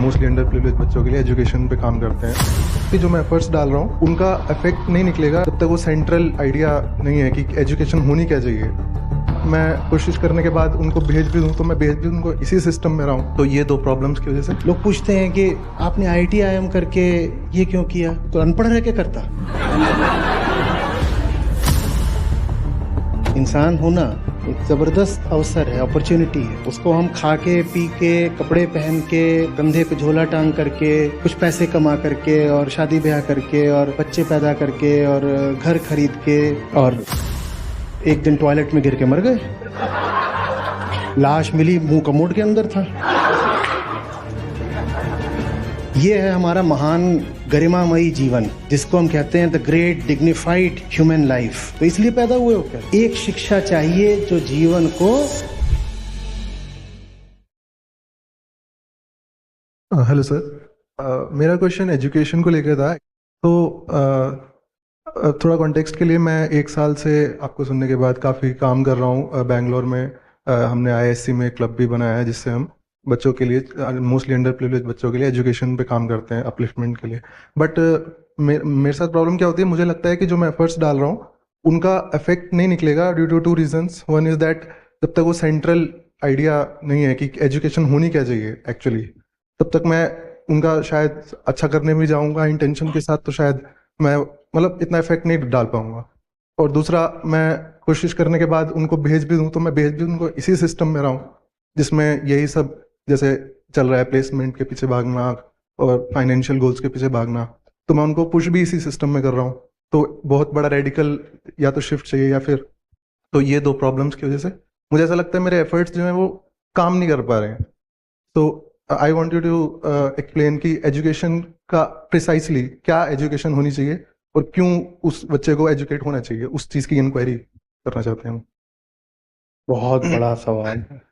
Mostly under privilege बच्चों के लिए एजुकेशन पे काम करते हैं कि जो मैं एफर्ट्स डाल रहा हूँ उनका इफेक्ट नहीं निकलेगा जब तक वो सेंट्रल आइडिया नहीं है कि एजुकेशन होनी क्या चाहिए। मैं कोशिश करने के बाद उनको भेज भी दूँ तो मैं भेज भी उनको इसी सिस्टम में रहा हूँ। तो ये दो प्रॉब्लम्स की वजह से लोग पूछते हैं कि आपने IIT IIM करके ये क्यों किया, तो अनपढ़ रह के करता। इंसान होना एक जबरदस्त अवसर है, अपॉर्चुनिटी है। उसको हम खा के पी के कपड़े पहन के कंधे पे झोला टांग करके कुछ पैसे कमा करके और शादी ब्याह करके और बच्चे पैदा करके और घर खरीद के और एक दिन टॉयलेट में गिर के मर गए। लाश मिली मुंह कमोड के अंदर था। ये है हमारा महान गरिमामयी जीवन, जिसको हम कहते हैं the great dignified human life. तो इसलिए पैदा हुए हो क्या? एक शिक्षा चाहिए जो जीवन को हेलो सर, मेरा क्वेश्चन एजुकेशन को लेकर था। तो थोड़ा कॉन्टेक्स्ट के लिए, मैं 1 साल से आपको सुनने के बाद काफ़ी काम कर रहा हूँ बेंगलोर में। हमने IISc में क्लब भी बनाया है जिससे हम बच्चों के लिए, मोस्टली अंडर प्रिविलेज बच्चों के लिए एजुकेशन पे काम करते हैं, अपलिफ्टमेंट के लिए। बट मेरे साथ प्रॉब्लम क्या होती है, मुझे लगता है कि जो मैं एफर्ट्स डाल रहा हूँ उनका इफेक्ट नहीं निकलेगा due to 2 reasons. One is that जब तक वो सेंट्रल आइडिया नहीं है कि एजुकेशन होनी क्या चाहिए एक्चुअली, तब तक मैं उनका शायद अच्छा करने भी जाऊंगा इंटेंशन के साथ, तो शायद मैं मतलब इतना इफेक्ट नहीं डाल पाऊंगा। और दूसरा, मैं कोशिश करने के बाद उनको भेज भी दूँ तो मैं भेज भी उनको इसी सिस्टम में रहा हूँ जिसमें यही सब जैसे चल रहा है, प्लेसमेंट के पीछे भागना और फाइनेंशियल गोल्स के पीछे भागना। तो मैं उनको पुश भी इसी सिस्टम में कर रहा हूँ। तो बहुत बड़ा रेडिकल या तो शिफ्ट चाहिए या फिर, तो ये दो प्रॉब्लम्स की वजह से मुझे ऐसा लगता है मेरे एफर्ट्स जो हैं वो काम नहीं कर पा रहे हैं। तो I want you to explain कि एजुकेशन का प्रिसाइसली क्या एजुकेशन होनी चाहिए और क्यों उस बच्चे को एजुकेट होना चाहिए, उस चीज़ की इंक्वायरी करना चाहते हैं हम। बहुत बड़ा सवाल है।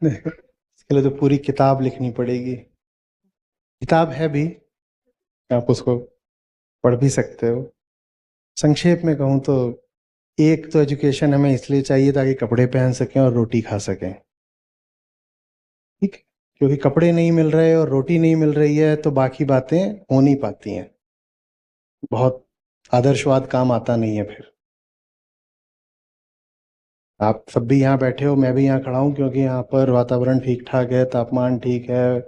इसके लिए तो पूरी किताब लिखनी पड़ेगी। किताब है भी, आप उसको पढ़ भी सकते हो। संक्षेप में कहूँ तो एक तो एजुकेशन हमें इसलिए चाहिए ताकि कपड़े पहन सकें और रोटी खा सकें, ठीक है? क्योंकि कपड़े नहीं मिल रहे और रोटी नहीं मिल रही है तो बाकी बातें हो नहीं पाती हैं। बहुत आदर्शवाद काम आता नहीं है फिर। आप सब भी यहाँ बैठे हो, मैं भी यहाँ खड़ा हूँ क्योंकि यहाँ पर वातावरण ठीक ठाक है, तापमान ठीक है,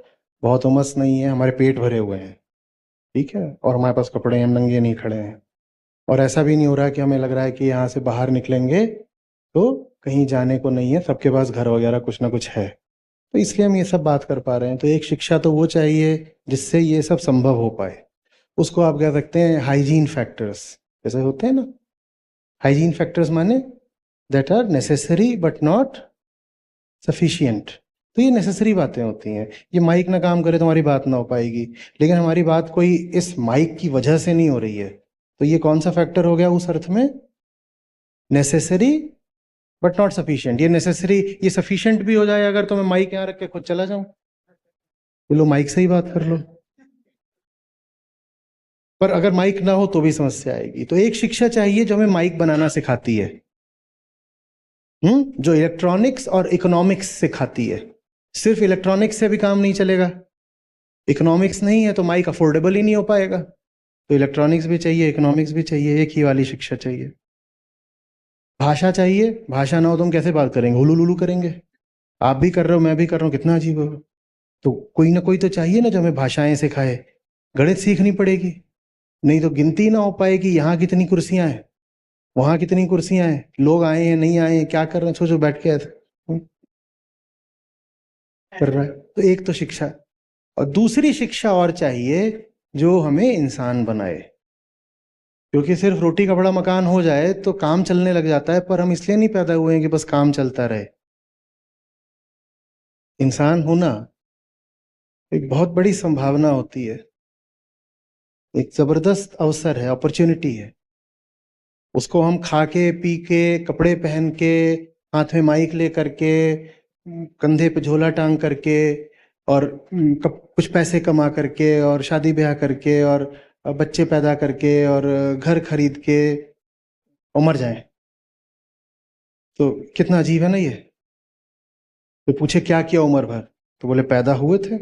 बहुत उमस नहीं है, हमारे पेट भरे हुए हैं, ठीक है, और हमारे पास कपड़े हैं, हम नंगे नहीं खड़े हैं। और ऐसा भी नहीं हो रहा कि हमें लग रहा है कि यहाँ से बाहर निकलेंगे तो कहीं जाने को नहीं है, सबके पास घर वगैरह कुछ ना कुछ है। तो इसलिए हम ये सब बात कर पा रहे हैं। तो एक शिक्षा तो वो चाहिए जिससे ये सब संभव हो पाए। उसको आप कह सकते हैं हाइजीन फैक्टर्स, जैसे होते हैं ना। हाइजीन फैक्टर्स माने that are necessary but not sufficient. तो ये नेसेसरी बातें होती हैं। ये माइक ना काम करे तो हमारी बात ना हो पाएगी, लेकिन हमारी बात कोई इस माइक की वजह से नहीं हो रही है। तो ये कौन सा फैक्टर हो गया उस अर्थ में? Necessary but not sufficient. ये नेसेसरी, ये सफिशिएंट भी हो जाए अगर तो मैं माइक यहाँ रख के खुद चला जाऊं, लो माइक से ही बात कर लो। पर अगर माइक ना हो तो भी समस्या आएगी। तो एक शिक्षा चाहिए जो हमें माइक बनाना सिखाती है, जो इलेक्ट्रॉनिक्स और इकोनॉमिक्स सिखाती है। सिर्फ इलेक्ट्रॉनिक्स से भी काम नहीं चलेगा, इकोनॉमिक्स नहीं है तो माइक अफोर्डेबल ही नहीं हो पाएगा। तो इलेक्ट्रॉनिक्स भी चाहिए, इकोनॉमिक्स भी चाहिए, एक ही वाली शिक्षा चाहिए। भाषा चाहिए, भाषा ना हो तो हम कैसे बात करेंगे? हुलू लुलू करेंगे। आप भी कर रहे हो, मैं भी कर रहा हूँ, कितना अजीब होगा। तो कोई ना कोई तो चाहिए ना जो हमें भाषाएं सिखाए। गणित सीखनी पड़ेगी, नहीं तो गिनती ना हो पाएगी। यहाँ कितनी कुर्सियां हैं, वहां कितनी कुर्सियां हैं, लोग आए हैं नहीं आए हैं, क्या कर रहे हैं, सोचो बैठ के ऐसे कर रहा है। तो एक तो शिक्षा, और दूसरी शिक्षा और चाहिए जो हमें इंसान बनाए। क्योंकि सिर्फ रोटी कपड़ा मकान हो जाए तो काम चलने लग जाता है, पर हम इसलिए नहीं पैदा हुए हैं कि बस काम चलता रहे। इंसान होना एक बहुत बड़ी संभावना होती है, एक जबरदस्त अवसर है, अपॉर्चुनिटी है। उसको हम खा के पी के कपड़े पहन के हाथ में माइक ले करके कंधे पे झोला टांग करके और कुछ पैसे कमा करके और शादी ब्याह करके और बच्चे पैदा करके और घर खरीद के और मर जाएं। तो कितना अजीब है ना ये। तो पूछे क्या किया उम्र भर, तो बोले पैदा हुए थे,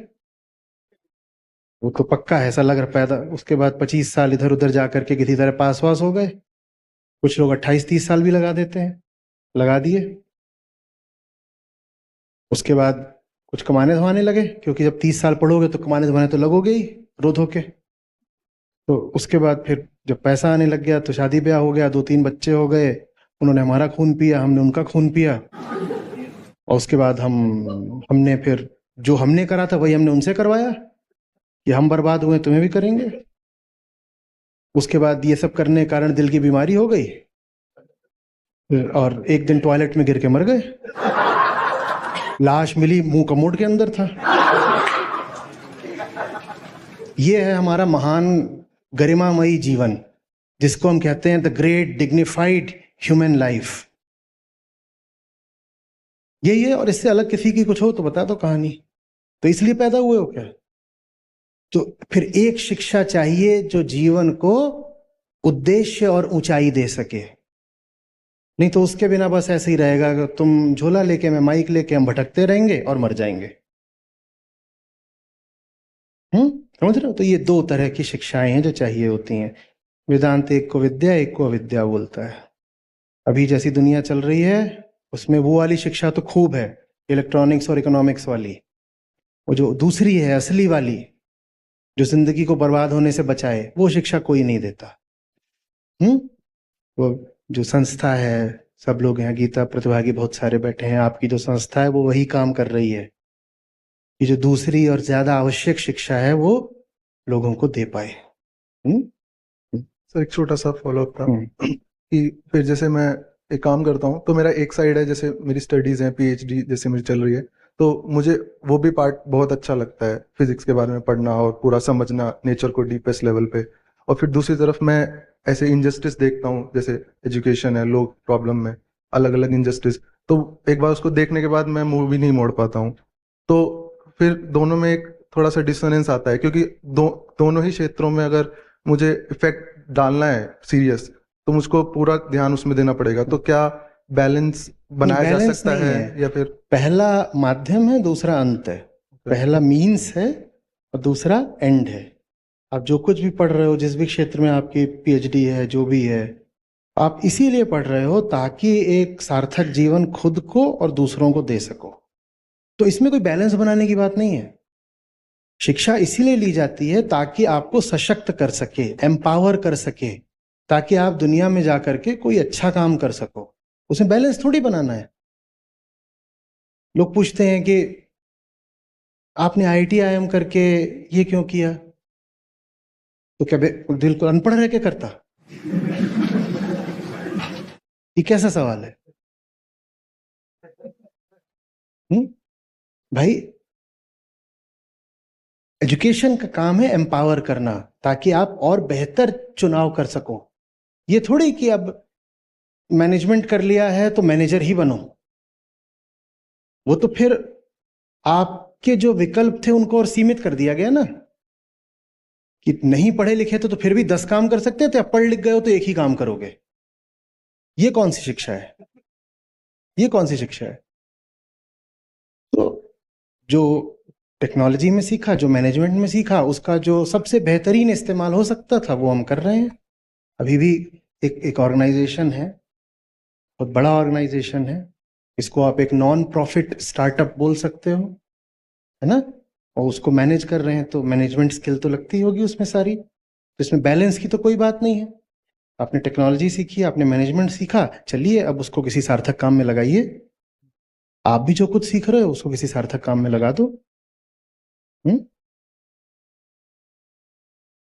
वो तो पक्का है, ऐसा लग रहा पैदा उसके बाद 25 साल इधर उधर जा करके किसी तरह पास वास हो गए। कुछ लोग 28-30 साल भी लगा देते हैं, लगा दिए। उसके बाद कुछ कमाने धमाने लगे, क्योंकि जब 30 साल पढ़ोगे तो कमाने धमाने तो लगोगे ही रो धो के। तो उसके बाद फिर जब पैसा आने लग गया तो शादी ब्याह हो गया, 2-3 बच्चे हो गए, उन्होंने हमारा खून पिया, हमने उनका खून पिया। और उसके बाद हमने फिर जो हमने करा था वही हमने उनसे करवाया कि हम बर्बाद हुए तुम्हें भी करेंगे। उसके बाद ये सब करने के कारण दिल की बीमारी हो गई, और एक दिन टॉयलेट में गिर के मर गए। लाश मिली मुंह कमोड के अंदर था। ये है हमारा महान गरिमामयी जीवन, जिसको हम कहते हैं the great dignified human life. यही है, और इससे अलग किसी की कुछ हो तो बता दो कहानी। तो इसलिए पैदा हुए हो क्या? तो फिर एक शिक्षा चाहिए जो जीवन को उद्देश्य और ऊंचाई दे सके। नहीं तो उसके बिना बस ऐसे ही रहेगा कि तुम झोला लेके मैं माइक लेके हम भटकते रहेंगे और मर जाएंगे। समझ रहे हो? तो ये 2 तरह की शिक्षाएं हैं जो चाहिए होती हैं। वेदांत एक को विद्या, एक को अविद्या बोलता है। अभी जैसी दुनिया चल रही है उसमें वो वाली शिक्षा तो खूब है, इलेक्ट्रॉनिक्स और इकोनॉमिक्स वाली। वो जो दूसरी है असली वाली, जो जिंदगी को बर्बाद होने से बचाए, वो शिक्षा कोई नहीं देता। वो जो संस्था है, सब लोग यहाँ गीता प्रतिभागी बहुत सारे बैठे हैं, आपकी जो संस्था है वो वही काम कर रही है कि जो दूसरी और ज्यादा आवश्यक शिक्षा है वो लोगों को दे पाए। सर एक छोटा सा फॉलोअप था कि फिर जैसे मैं एक काम करता हूँ तो मेरा एक साइड है, जैसे मेरी स्टडीज हैं, पीएचडी जैसे मेरी चल रही है, तो मुझे वो भी पार्ट बहुत अच्छा लगता है, फिजिक्स के बारे में पढ़ना और पूरा समझना नेचर को डीपेस्ट लेवल पे। और फिर दूसरी तरफ मैं ऐसे इनजस्टिस देखता हूँ, जैसे एजुकेशन है, लोग प्रॉब्लम में, अलग अलग इनजस्टिस, तो एक बार उसको देखने के बाद मैं मुंह भी नहीं मोड़ पाता हूँ। तो फिर दोनों में एक थोड़ा सा डिसोनेंस आता है, क्योंकि दोनों ही क्षेत्रों में अगर मुझे इफेक्ट डालना है सीरियस, तो मुझको पूरा ध्यान उसमें देना पड़ेगा। तो क्या बैलेंस बनाया जा बैलेंस सकता नहीं है या फिर पहला माध्यम है, दूसरा अंत है। पहला मीन्स है और दूसरा एंड है। आप जो कुछ भी पढ़ रहे हो, जिस भी क्षेत्र में आपकी पीएचडी है, जो भी है, आप इसीलिए पढ़ रहे हो ताकि एक सार्थक जीवन खुद को और दूसरों को दे सको। तो इसमें कोई बैलेंस बनाने की बात नहीं है। शिक्षा इसीलिए ली जाती है ताकि आपको सशक्त कर सके, एम्पावर कर सके, ताकि आप दुनिया में जाकर के कोई अच्छा काम कर सको। उसमें बैलेंस थोड़ी बनाना है। लोग पूछते हैं कि आपने आईआईटी आईएम करके ये क्यों किया? तो क्या दिल को अनपढ़ रह के करता? ये कैसा सवाल है? भाई, एजुकेशन का काम है एम्पावर करना, ताकि आप और बेहतर चुनाव कर सको। ये थोड़ी कि अब मैनेजमेंट कर लिया है तो मैनेजर ही बनो। वो तो फिर आपके जो विकल्प थे उनको और सीमित कर दिया गया ना, कि नहीं पढ़े लिखे तो फिर भी 10 काम कर सकते थे, अब पढ़ लिख गए हो तो एक ही काम करोगे। ये कौन सी शिक्षा है? ये कौन सी शिक्षा है? तो जो टेक्नोलॉजी में सीखा, जो मैनेजमेंट में सीखा, उसका जो सबसे बेहतरीन इस्तेमाल हो सकता था वो हम कर रहे हैं। अभी भी एक ऑर्गेनाइजेशन है, बहुत बड़ा ऑर्गेनाइजेशन है, इसको आप एक नॉन प्रॉफिट स्टार्टअप बोल सकते हो, है ना? और उसको मैनेज कर रहे हैं, तो मैनेजमेंट स्किल तो लगती होगी उसमें सारी। तो इसमें बैलेंस की तो कोई बात नहीं है। आपने टेक्नोलॉजी सीखी, आपने मैनेजमेंट सीखा, चलिए अब उसको किसी सार्थक काम में लगाइए। आप भी जो कुछ सीख रहे हो उसको किसी सार्थक काम में लगा दो।